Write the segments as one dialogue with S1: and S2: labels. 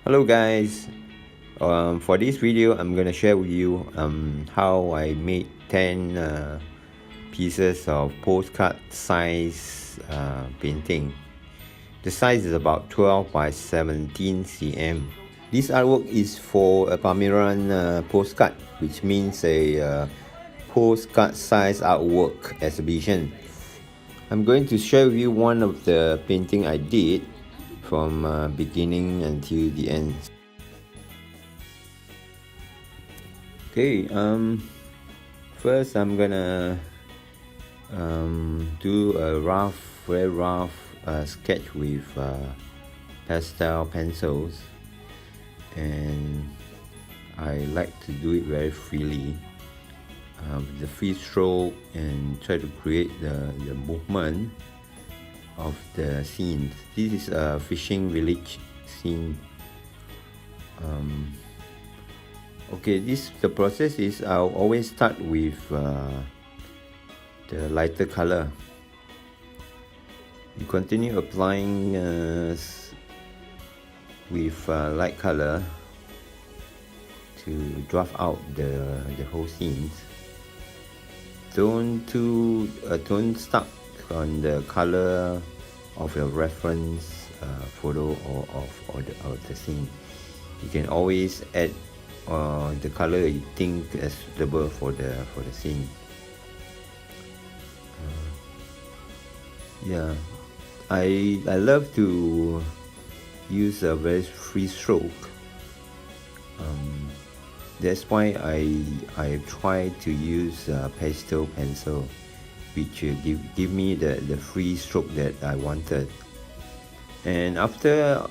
S1: Hello guys, for this video I'm gonna share with you how I made 10 pieces of postcard size painting. The size is about 12 by 17 cm. This artwork is for a Pameran postcard, which means a postcard size artwork exhibition. I'm going to share with you one of the painting I did from beginning until the end. Okay, first I'm gonna do a very rough sketch with pastel pencils, and I like to do it very freely with the free stroke and try to create the movement of the scenes. This is a fishing village scene. Okay, the process is I'll always start with the lighter color. You continue applying with light color to draft out the whole scenes. Don't stuck on the color of your reference photo or the scene. You can always add the color you think is suitable for the scene. Yeah, I love to use a very free stroke. That's why I try to use pastel pencil, which give me the free stroke that I wanted. And after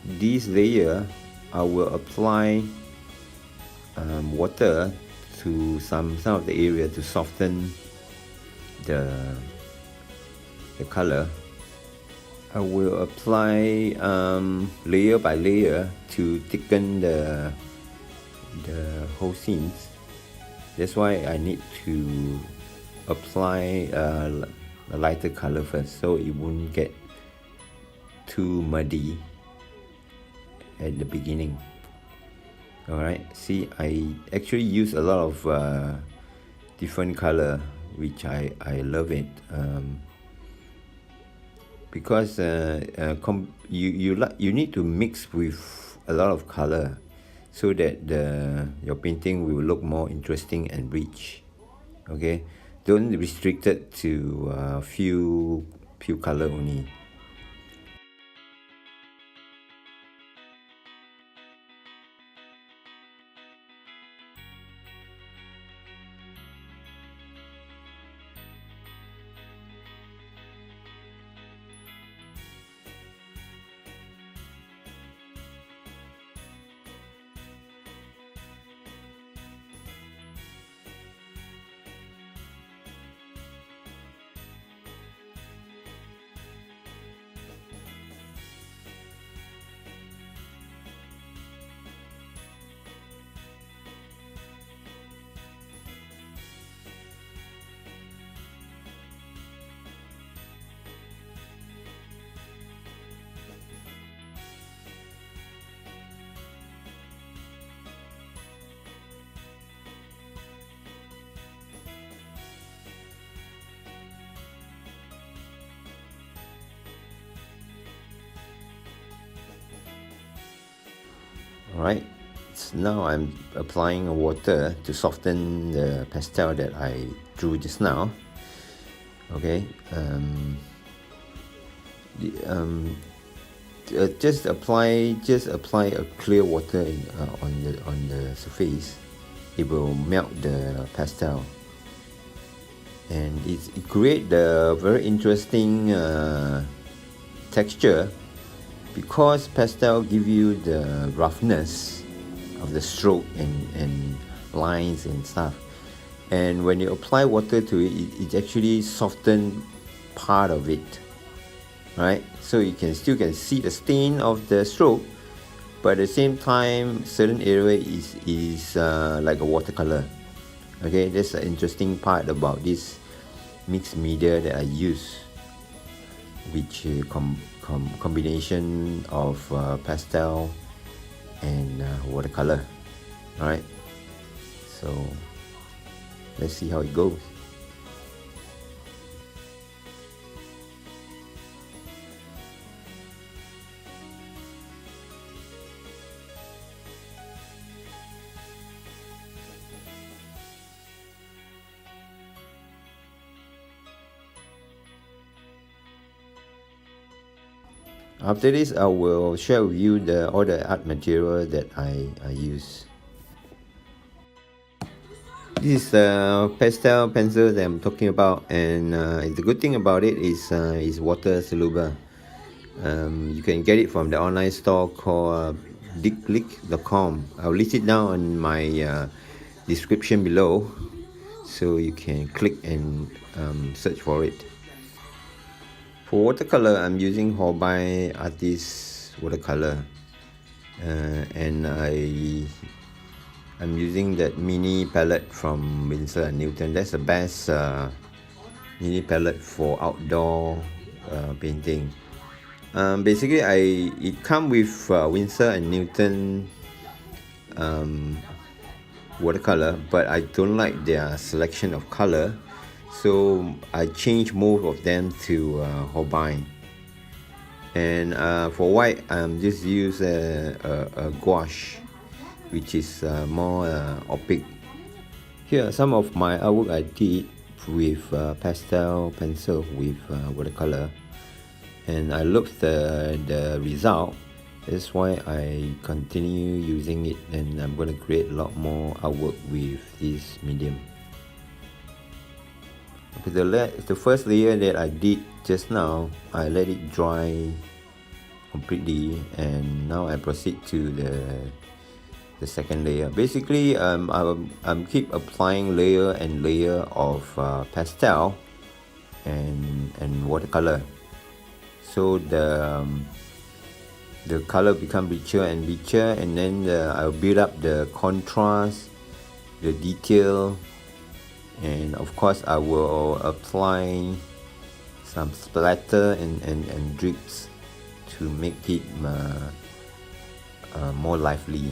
S1: this layer, I will apply water to some of the area to soften the color. I will apply layer by layer to thicken the whole scenes. That's why I need to apply a lighter color first, so it won't get too muddy at the beginning. Alright, see, I actually use a lot of different color, which I love it, because you need to mix with a lot of color so that your painting will look more interesting and rich. Okay, don't restrict it to few color only. Alright, so now I'm applying water to soften the pastel that I drew just now. Okay, just apply a clear water on the surface. It will melt the pastel, and it create the very interesting texture, because pastel give you the roughness of the stroke and lines and stuff, and when you apply water to it, it actually soften part of it, right? So you still can see the stain of the stroke, but at the same time certain area is like a watercolor. Okay, that's the interesting part about this mixed media that I use, which combination of pastel and watercolor. Alright, so let's see how it goes. After this, I will share with you all the art material that I use. This is the pastel pencil that I'm talking about, and the good thing about it is water soluble. You can get it from the online store called dicklick.com. I'll list it down on my description below, so you can click and search for it. For watercolor, I'm using Hobby Artist watercolor, and I'm using that mini palette from Winsor & Newton. That's the best mini palette for outdoor painting. Basically, it comes with Winsor & Newton watercolor, but I don't like their selection of color, so I changed most of them to Hobby. And for white, I'm just use a gouache, which is more opaque. Here are some of my artwork I did with pastel pencil with watercolor, and I love the result. That's why I continue using it, and I'm going to create a lot more artwork with this medium. Okay, the first layer that I did just now, I let it dry completely, and now I proceed to the second layer. Basically, I'm keep applying layer and layer of pastel and watercolor, so the color become richer and richer, and then I'll build up the contrast, the detail, and of course I will apply some splatter and drips to make it more lively.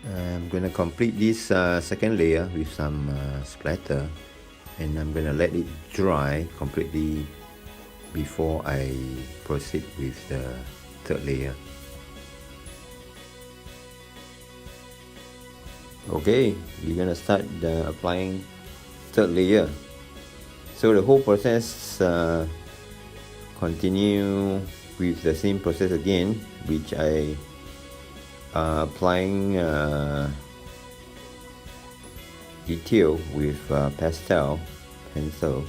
S1: I'm gonna complete this second layer with some splatter, and I'm gonna let it dry completely before I proceed with the third layer. Okay, we're gonna start applying third layer. So the whole process continue with the same process again, which I applying detail with pastel pencil,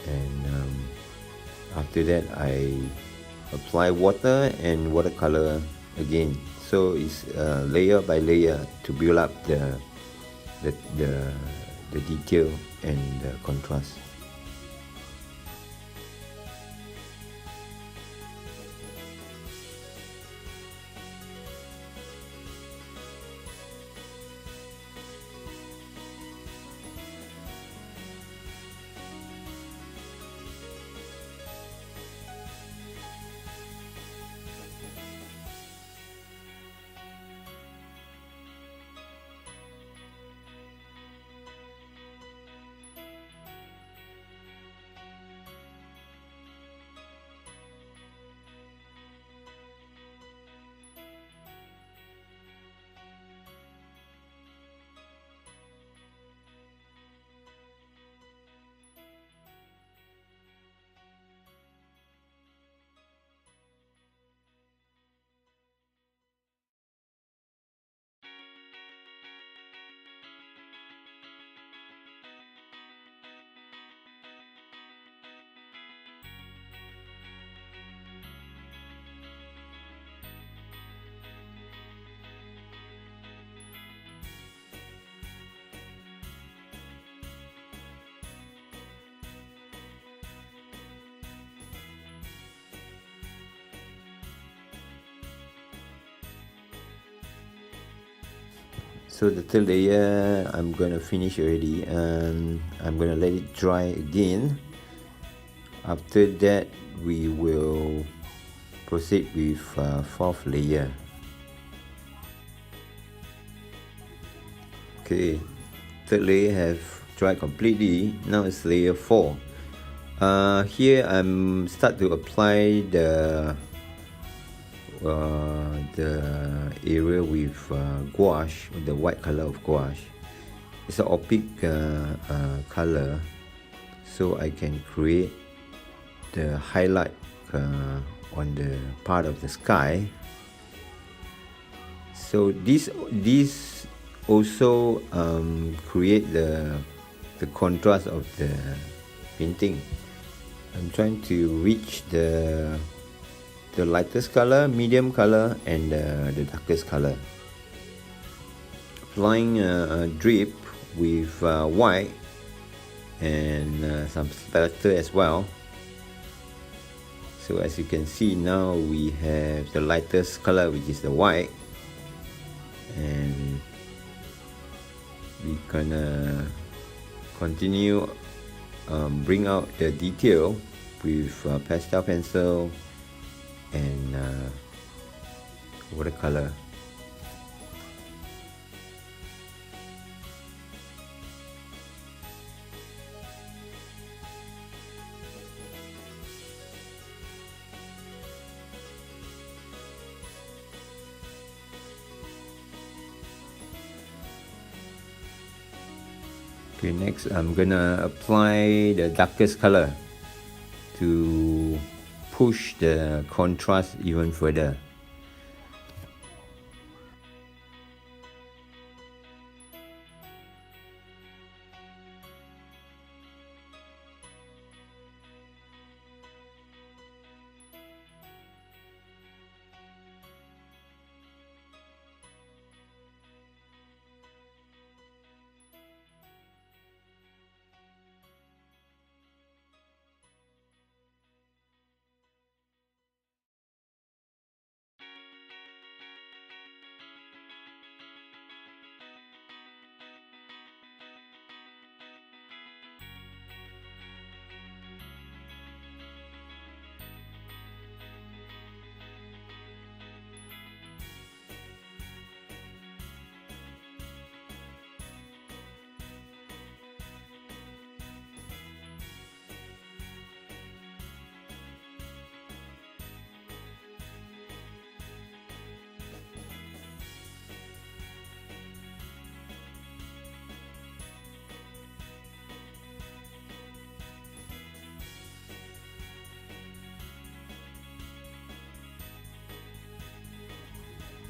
S1: and after that I apply water and watercolor again. So it's layer by layer to build up the detail and the contrast. So the third layer I'm gonna finish already, and I'm gonna let it dry again. After that we will proceed with fourth layer. Okay, third layer have dried completely. Now it's layer 4. Here I'm start to apply the area with gouache, the white color of gouache. It's an opaque color, so I can create the highlight on the part of the sky. So this also create the contrast of the painting. I'm trying to reach the lightest color, medium color, and the darkest color. Applying a drip with white and some splatter as well. So as you can see, now we have the lightest color, which is the white, and we gonna continue bring out the detail with pastel pencil and watercolor. Okay, next I'm gonna apply the darkest color to push the contrast even further.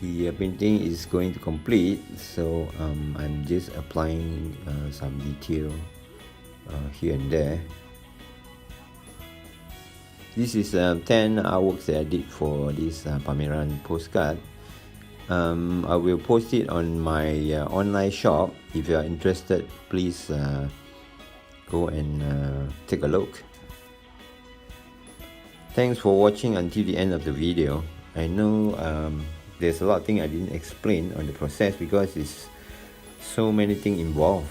S1: The painting is going to complete, so I'm just applying some detail here and there. This is 10 artworks that I did for this pameran postcard. I will post it on my online shop. If you are interested, please go and take a look. Thanks for watching until the end of the video. I know there's a lot of things I didn't explain on the process because it's so many things involved.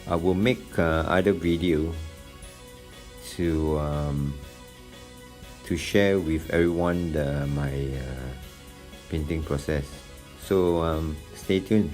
S1: I will make other video to share with everyone my painting process. So stay tuned.